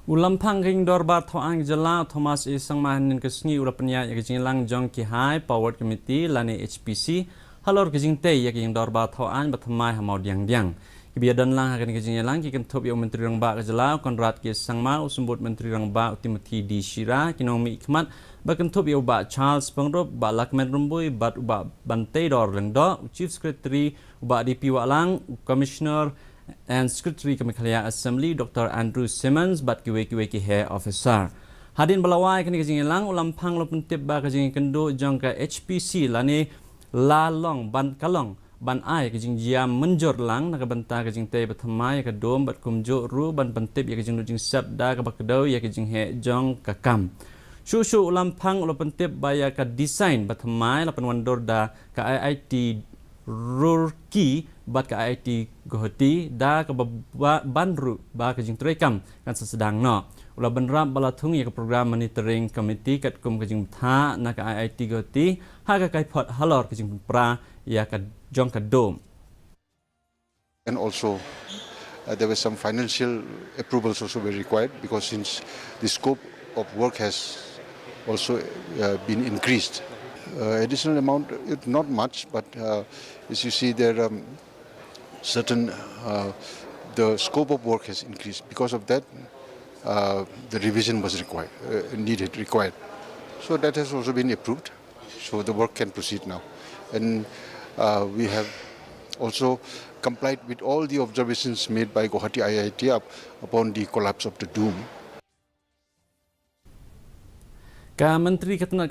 Lamphang king Dorbar Thawaiñ Jylla Thomas Sangma nin kesngi ula Pyniaid Jingïalang Jong Power Committee lani HPC halor kejingte king Dorbar Thawaiñ bathamai hamau diang kebiadan lang akan Jingïalang kikan top yang menteri rangba Jylla Konrad Sangma usumbut menteri rangba Timothy di Shira kinong mi ikmat bakan top yang ba Charles Pengrop ba Lakmen Rumbui bat uba Bante Dor Lengdo Chief Secretary uba DP Walang Commissioner and Secretary Kemikhalia Assembly Dr. Andrew Simmons bat kiwe hair officer. Hadin balawai kini Jingïalang Lamphang lo pentip ba kejing kendo jong ka HPC lani lalong ban kalong ban ai kejing jia menjor lang nakabanta kejing te bathamai ka dom bat kumjo ru ban pentip ya kejing jing sabda ka bakdau ya kejing he jong ka kam. Shushu Lamphang lo pentip ba ya ka design bathamai lapan wandor da ka IIT Rurki bat ka IT Gohoti da ka banru ba ka jing trekam kan sesedang no ula benrap balatung ya ka program monitoring committee kat kum ka jing tha na ka IT Gohoti ha ka kai phot halor ka jing pra ya ka jong ka dom. And also there were some financial approvals also were required because since the scope of work has also been increased. Additional amount, not much, but as you see there, certain the scope of work has increased. Because of that, the revision was required. So that has also been approved. So the work can proceed now, and we have also complied with all the observations made by Guwahati IIT upon the collapse of the dome. Ka menteri ketenat